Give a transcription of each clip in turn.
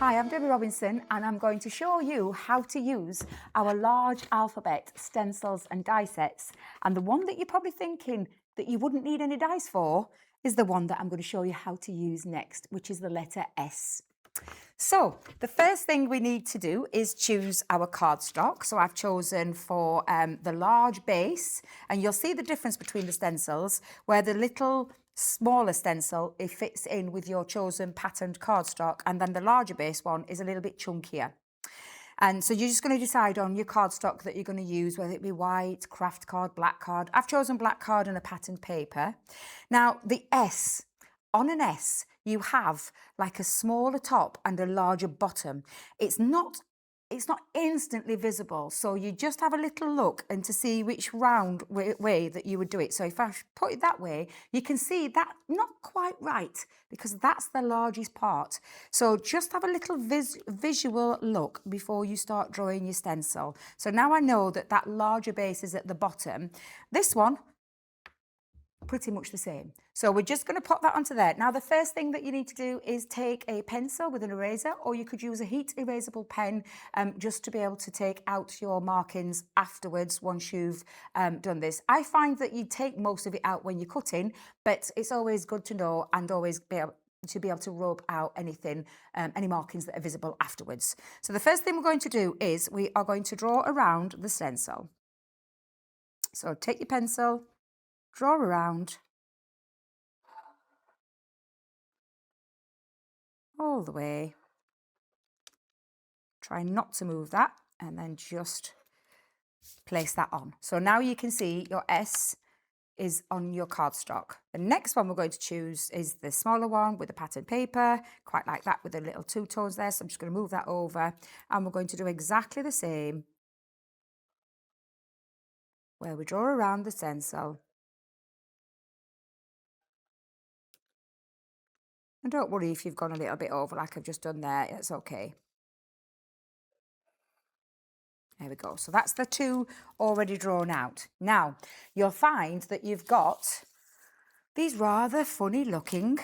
Hi, I'm Debbie Robinson and I'm going to show you how to use our large alphabet stencils and die sets. And the one that you're probably thinking that you wouldn't need any dies for is the one that I'm going to show you how to use next, which is the letter S. So the first thing we need to do is choose our cardstock. So I've chosen for the large base, and you'll see the difference between the stencils where the little smaller stencil, it fits in with your chosen patterned cardstock, and then the larger base one is a little bit chunkier. And so you're just going to decide on your cardstock that you're going to use, whether it be white, craft card, black card. I've chosen black card and a patterned paper. Now the S, on an S, you have like a smaller top and a larger bottom. It's not instantly visible, so you just have a little look and to see which round way that you would do it. So if I put it that way, you can see that not quite right because that's the largest part. So just have a little visual look before you start drawing your stencil. So now I know that that larger base is at the bottom. This one, pretty much the same. So we're just going to pop that onto there. Now the first thing that you need to do is take a pencil with an eraser, or you could use a heat erasable pen just to be able to take out your markings afterwards once you've done this. I find that you take most of it out when you're cutting, but it's always good to know and always be able to rub out anything, any markings that are visible afterwards. So the first thing we're going to do is we are going to draw around the stencil. So take your pencil, draw around all the way. Try not to move that, and then just place that on. So now you can see your S is on your cardstock. The next one we're going to choose is the smaller one with the patterned paper, quite like that with the little two tones there. So I'm just going to move that over, and we're going to do exactly the same where we draw around the stencil. And don't worry if you've gone a little bit over like I've just done there, it's okay. There we go. So that's the two already drawn out. Now, you'll find that you've got these rather funny looking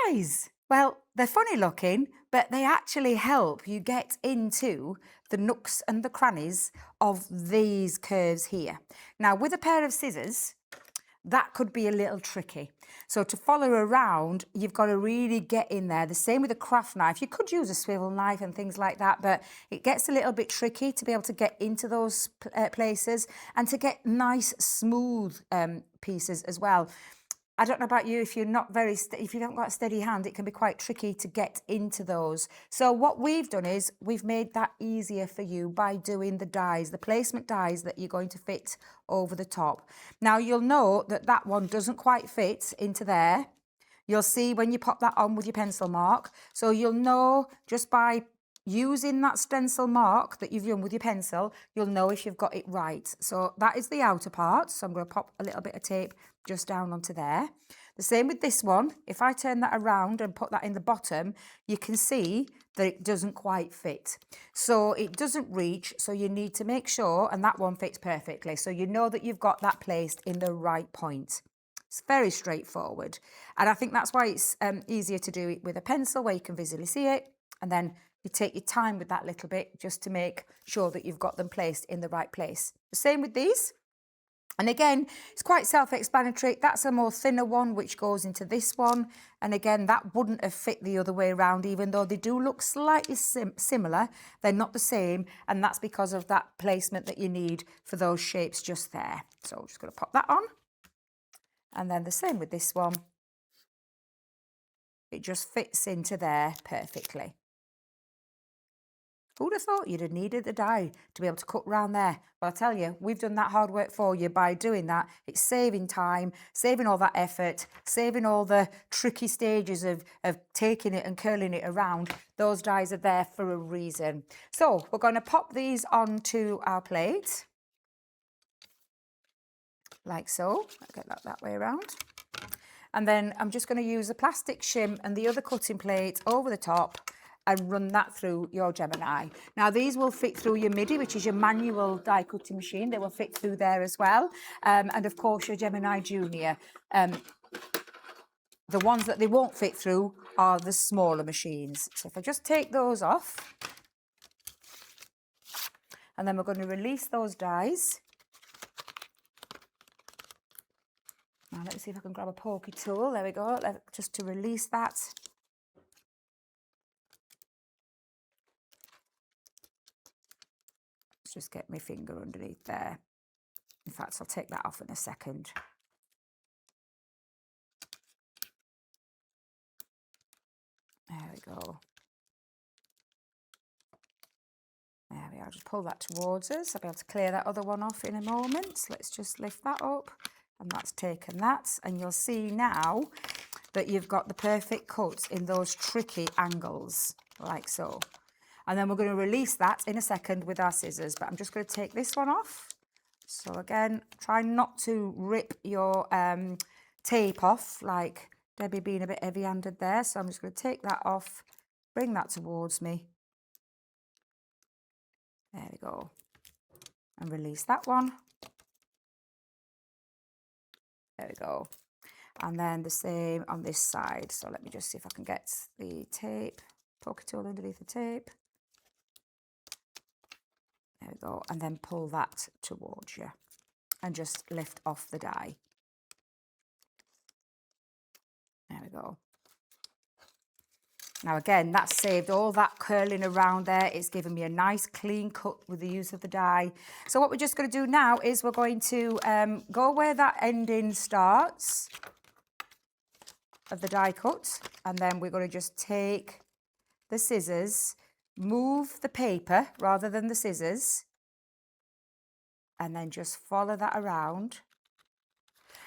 dies. Well, they're funny looking, but they actually help you get into the nooks and the crannies of these curves here. Now, with a pair of scissors, that could be a little tricky. So to follow around, you've got to really get in there. The same with a craft knife. You could use a swivel knife and things like that, but it gets a little bit tricky to be able to get into those places and to get nice, smooth pieces as well. I don't know about you, if you're not if you haven't got a steady hand, it can be quite tricky to get into those. So what we've done is we've made that easier for you by doing the dies, the placement dies that you're going to fit over the top. Now you'll know that that one doesn't quite fit into there. You'll see when you pop that on with your pencil mark. So you'll know just by using that stencil mark that you've done with your pencil, you'll know if you've got it right. So that is the outer part. So I'm going to pop a little bit of tape just down onto there. The same with this one. If I turn that around and put that in the bottom, you can see that it doesn't quite fit. So it doesn't reach, so you need to make sure, and that one fits perfectly. So you know that you've got that placed in the right point. It's very straightforward. And I think that's why it's easier to do it with a pencil where you can visually see it. And then you take your time with that little bit just to make sure that you've got them placed in the right place. The same with these. And again, it's quite self-explanatory. That's a more thinner one, which goes into this one. And again, that wouldn't have fit the other way around, even though they do look slightly similar. They're not the same. And that's because of that placement that you need for those shapes just there. So I'm just going to pop that on. And then the same with this one. It just fits into there perfectly. Who'd have thought you'd have needed a die to be able to cut round there? Well, I tell you, we've done that hard work for you by doing that. It's saving time, saving all that effort, saving all the tricky stages of taking it and curling it around. Those dies are there for a reason. So we're going to pop these onto our plate. Like so. I'll get that way around. And then I'm just going to use a plastic shim and the other cutting plate over the top and run that through your Gemini. Now these will fit through your MIDI, which is your manual die cutting machine. They will fit through there as well. And of course your Gemini Junior. The ones that they won't fit through are the smaller machines. So if I just take those off, and then we're going to release those dies. Now let me see if I can grab a pokey tool. There we go, just to release that. Let's just get my finger underneath there. In fact, I'll take that off in a second. There we go. There we are, just pull that towards us. I'll be able to clear that other one off in a moment. Let's just lift that up, and that's taken that. And you'll see now that you've got the perfect cut in those tricky angles, like so. And then we're going to release that in a second with our scissors, but I'm just going to take this one off. So again, try not to rip your tape off, like Debbie being a bit heavy-handed there. So I'm just going to take that off, bring that towards me. There we go. And release that one. There we go. And then the same on this side. So let me just see if I can get the tape, poker tool underneath the tape. There we go. And then pull that towards you. And just lift off the die. There we go. Now again, that's saved all that curling around there. It's given me a nice clean cut with the use of the die. So what we're just going to do now is we're going to go where that ending starts of the die cut. And then we're going to just take the scissors, move the paper rather than the scissors, and then just follow that around.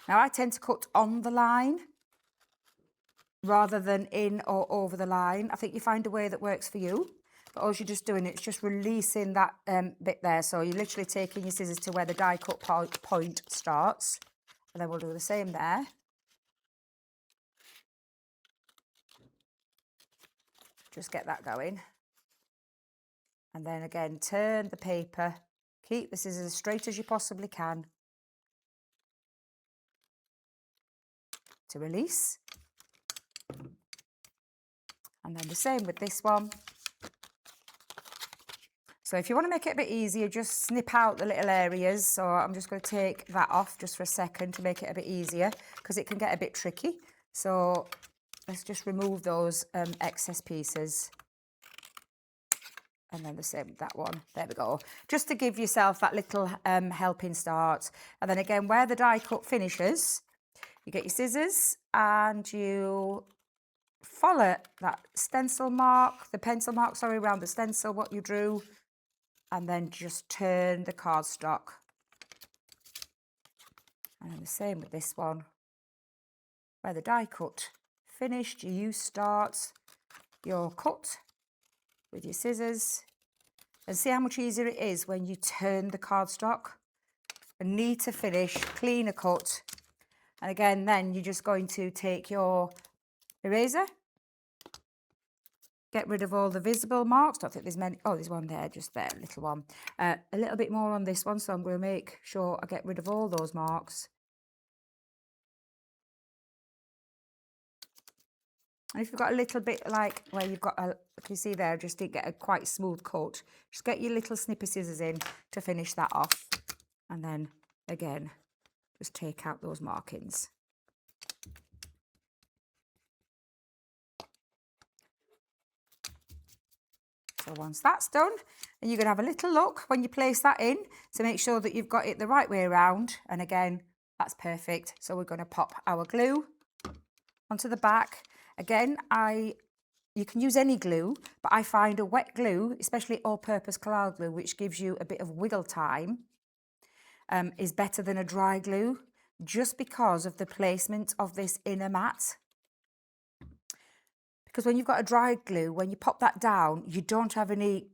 Now I tend to cut on the line rather than in or over the line. I think you find a way that works for you. But all you're just doing, it's just releasing that bit there. So you're literally taking your scissors to where the die cut point starts. And then we'll do the same there. Just get that going. And then again, turn the paper. Keep the scissors as straight as you possibly can. To release. And then the same with this one. So if you want to make it a bit easier, just snip out the little areas. So I'm just going to take that off just for a second to make it a bit easier, because it can get a bit tricky. So let's just remove those excess pieces. And then the same with that one. There we go. Just to give yourself that little helping start. And then again, where the die cut finishes, you get your scissors and you follow that stencil mark, the pencil mark, sorry, around the stencil, what you drew, and then just turn the cardstock. And then the same with this one. Where the die cut finished, you start your cut with your scissors. And see how much easier it is when you turn the cardstock. A neater finish, cleaner cut. And again, then you're just going to take your eraser, get rid of all the visible marks. Don't think there's many. Oh, there's one there, just there, a little one. A little bit more on this one, so I'm going to make sure I get rid of all those marks. And if you've got a little bit like where you've got a, can you see there, just didn't get a quite smooth cut, just get your little snipper scissors in to finish that off. And then again, just take out those markings. So once that's done, then you're going to have a little look when you place that in to make sure that you've got it the right way around. And again, that's perfect. So we're going to pop our glue onto the back. Again, you can use any glue, but I find a wet glue, especially all-purpose collard glue, which gives you a bit of wiggle time, is better than a dry glue, just because of the placement of this inner mat. Because when you've got a dry glue, when you pop that down, you don't have any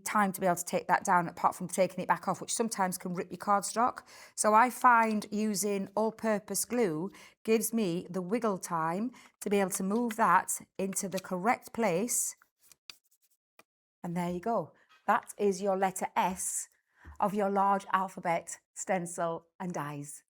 time to be able to take that down, apart from taking it back off, which sometimes can rip your cardstock. So I find using all-purpose glue gives me the wiggle time to be able to move that into the correct place. And there you go. That is your letter S of your large alphabet stencil and dies.